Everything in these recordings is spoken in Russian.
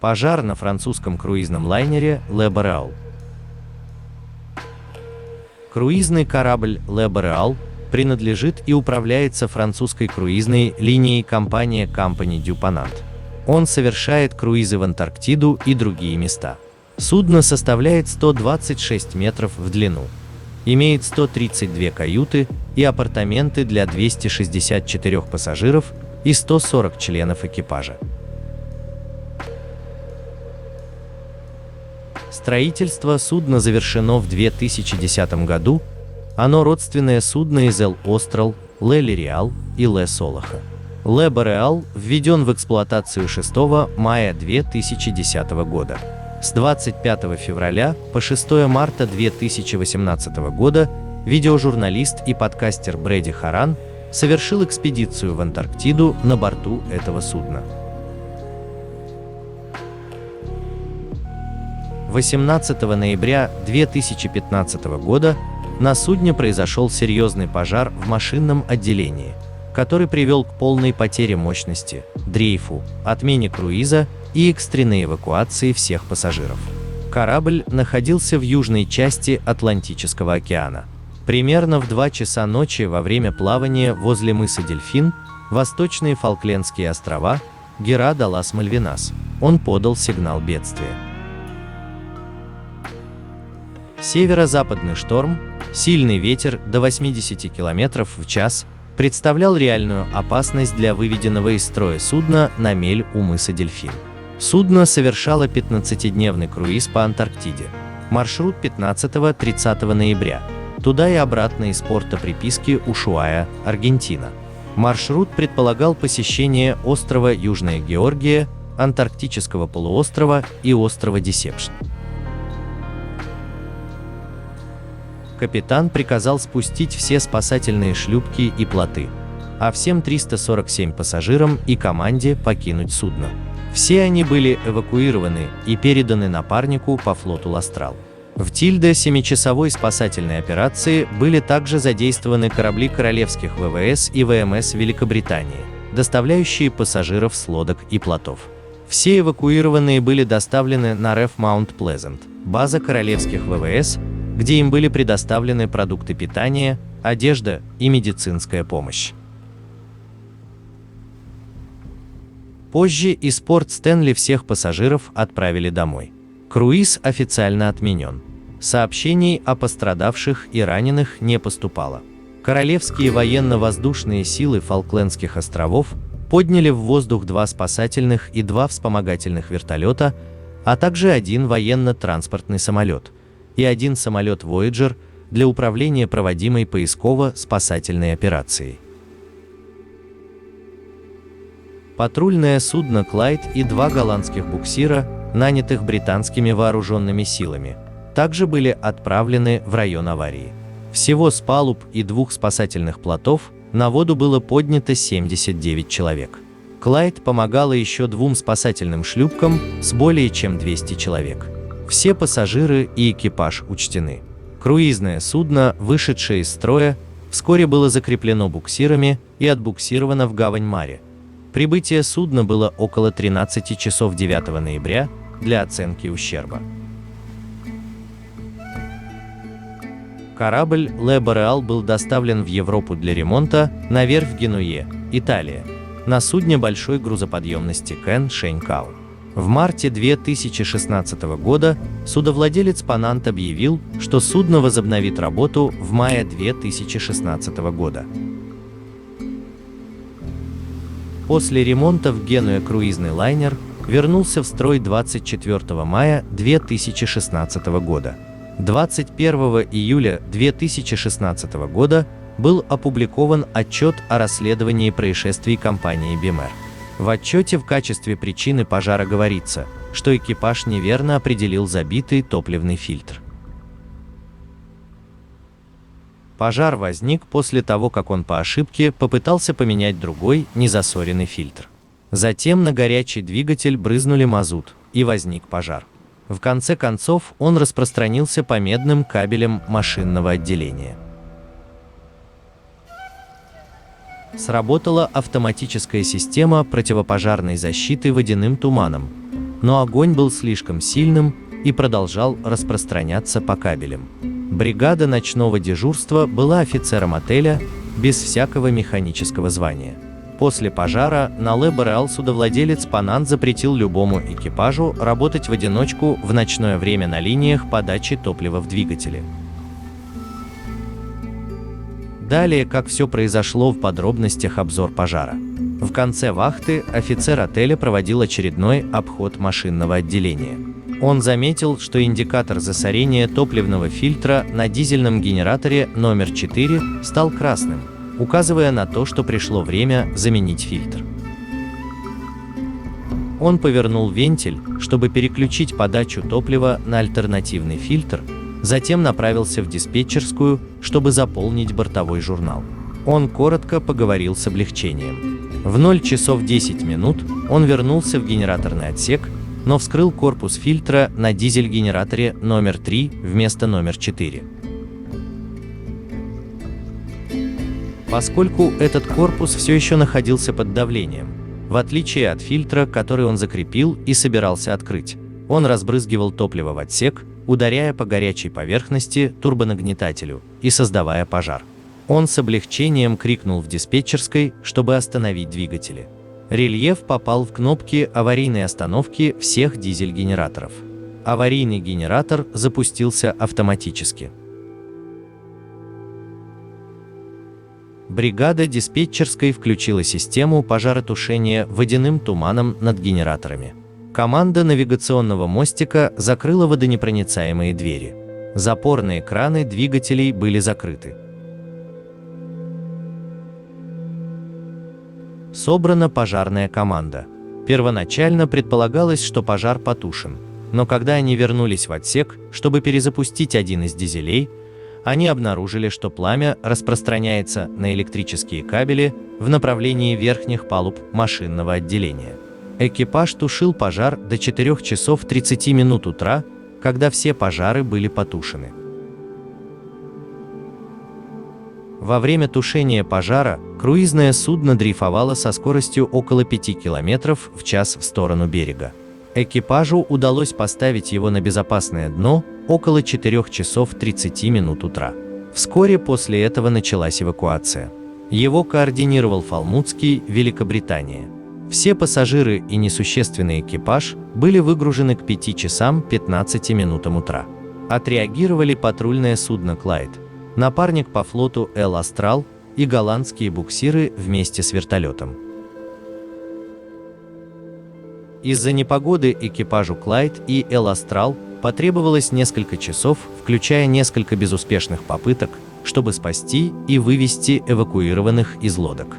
Пожар на французском круизном лайнере Le Boreal. Круизный корабль Le Boreal принадлежит и управляется французской круизной линией компании Compagnie du Ponant. Он совершает круизы в Антарктиду и другие места. Судно составляет 126 метров в длину. Имеет 132 каюты и апартаменты для 264 пассажиров и 140 членов экипажа. Строительство судна завершено в 2010 году. Оно родственное судно из L Austral, Le Lyreal и Le Solace. Le Boreal введен в эксплуатацию 6 мая 2010 года. С 25 февраля по 6 марта 2018 года видеожурналист и подкастер Брэди Харан совершил экспедицию в Антарктиду на борту этого судна. 18 ноября 2015 года на судне произошел серьезный пожар в машинном отделении, который привел к полной потере мощности, дрейфу, отмене круиза и экстренной эвакуации всех пассажиров. Корабль находился в южной части Атлантического океана. Примерно в 2 часа ночи во время плавания возле мыса Дельфин, Восточные Фолклендские острова, Гера-де-лас-Мальвинас, он подал сигнал бедствия. Северо-западный шторм, сильный ветер до 80 км в час представлял реальную опасность для выведенного из строя судна на мель у мыса Дельфин. Судно совершало 15-дневный круиз по Антарктиде. Маршрут 15-30 ноября. Туда и обратно из порта приписки Ушуая, Аргентина. Маршрут предполагал посещение острова Южная Георгия, Антарктического полуострова и острова Десепшн. Капитан приказал спустить все спасательные шлюпки и плоты, а всем 347 пассажирам и команде покинуть судно. Все они были эвакуированы и переданы напарнику по флоту Ластрал. В Тильде 7-часовой спасательной операции были также задействованы корабли королевских ВВС и ВМС Великобритании, доставляющие пассажиров с лодок и плотов. Все эвакуированные были доставлены на РФ Маунт Плезант, база королевских ВВС, где им были предоставлены продукты питания, одежда и медицинская помощь. Позже из порт Стэнли всех пассажиров отправили домой. Круиз официально отменен. Сообщений о пострадавших и раненых не поступало. Королевские военно-воздушные силы Фолклендских островов подняли в воздух 2 спасательных и 2 вспомогательных вертолета, а также 1 военно-транспортный самолет и 1 самолет Voyager для управления проводимой поисково-спасательной операцией. Патрульное судно Клайд и 2 голландских буксира, нанятых британскими вооруженными силами, также были отправлены в район аварии. Всего с палуб и 2 спасательных плотов на воду было поднято 79 человек. Клайд помогала еще 2 спасательным шлюпкам с более чем 200 человек. Все пассажиры и экипаж учтены. Круизное судно, вышедшее из строя, вскоре было закреплено буксирами и отбуксировано в гавань Маре. Прибытие судна было около 13 часов 9 ноября для оценки ущерба. Корабль Le Boreal был доставлен в Европу для ремонта на верфь в Генуе, Италия, на судне большой грузоподъемности Кен Шенькау. В марте 2016 года судовладелец Ponant объявил, что судно возобновит работу в мае 2016 года. После ремонта в Генуе круизный лайнер вернулся в строй 24 мая 2016 года. 21 июля 2016 года был опубликован отчет о расследовании происшествий компании BEMER. В отчете в качестве причины пожара говорится, что экипаж неверно определил забитый топливный фильтр. Пожар возник после того, как он по ошибке попытался поменять другой, незасоренный фильтр. Затем на горячий двигатель брызнули мазут, и возник пожар. В конце концов он распространился по медным кабелям машинного отделения. Сработала автоматическая система противопожарной защиты водяным туманом, но огонь был слишком сильным и продолжал распространяться по кабелям. Бригада ночного дежурства была офицером отеля без всякого механического звания. После пожара на Ле Бореал судовладелец Панан запретил любому экипажу работать в одиночку в ночное время на линиях подачи топлива в двигатели. Далее, как все произошло в подробностях, обзор пожара. В конце вахты офицер отеля проводил очередной обход машинного отделения. Он заметил, что индикатор засорения топливного фильтра на дизельном генераторе номер 4 стал красным, указывая на то, что пришло время заменить фильтр. Он повернул вентиль, чтобы переключить подачу топлива на альтернативный фильтр, затем направился в диспетчерскую, чтобы заполнить бортовой журнал. Он коротко поговорил с облегчением. В 0 часов 10 минут он вернулся в генераторный отсек, но вскрыл корпус фильтра на дизель-генераторе номер 3 вместо номер 4. Поскольку этот корпус все еще находился под давлением, в отличие от фильтра, который он закрепил и собирался открыть, он разбрызгивал топливо в отсек, ударяя по горячей поверхности турбонагнетателю и создавая пожар. Он с облегчением крикнул в диспетчерской, чтобы остановить двигатели. Рельеф попал в кнопки аварийной остановки всех дизель-генераторов. Аварийный генератор запустился автоматически. Бригада диспетчерской включила систему пожаротушения водяным туманом над генераторами. Команда навигационного мостика закрыла водонепроницаемые двери. Запорные краны двигателей были закрыты. Собрана пожарная команда. Первоначально предполагалось, что пожар потушен, но когда они вернулись в отсек, чтобы перезапустить один из дизелей, они обнаружили, что пламя распространяется на электрические кабели в направлении верхних палуб машинного отделения. Экипаж тушил пожар до 4 часов 30 минут утра, когда все пожары были потушены. Во время тушения пожара круизное судно дрейфовало со скоростью около 5 км в час в сторону берега. Экипажу удалось поставить его на безопасное дно около 4 часов 30 минут утра. Вскоре после этого началась эвакуация. Его координировал Фалмутский, Великобритания. Все пассажиры и несущественный экипаж были выгружены к 5 часам 15 минутам утра. Отреагировали патрульное судно «Клайд», напарник по флоту «Эл Астрал» и голландские буксиры вместе с вертолетом. Из-за непогоды экипажу «Клайд» и «Эл Астрал» потребовалось несколько часов, включая несколько безуспешных попыток, чтобы спасти и вывести эвакуированных из лодок.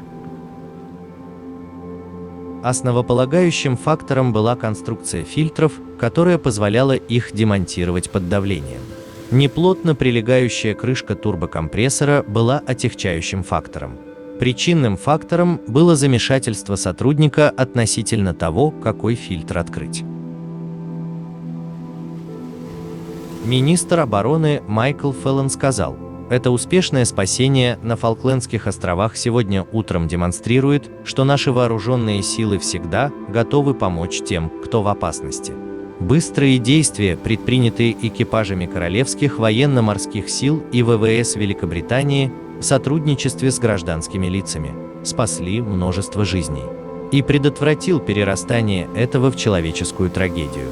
Основополагающим фактором была конструкция фильтров, которая позволяла их демонтировать под давлением. Неплотно прилегающая крышка турбокомпрессора была отягчающим фактором. Причинным фактором было замешательство сотрудника относительно того, какой фильтр открыть. Министр обороны Майкл Феллон сказал: «Это успешное спасение на Фолклендских островах сегодня утром демонстрирует, что наши вооруженные силы всегда готовы помочь тем, кто в опасности». Быстрые действия, предпринятые экипажами Королевских военно-морских сил и ВВС Великобритании в сотрудничестве с гражданскими лицами, спасли множество жизней и предотвратил перерастание этого в человеческую трагедию.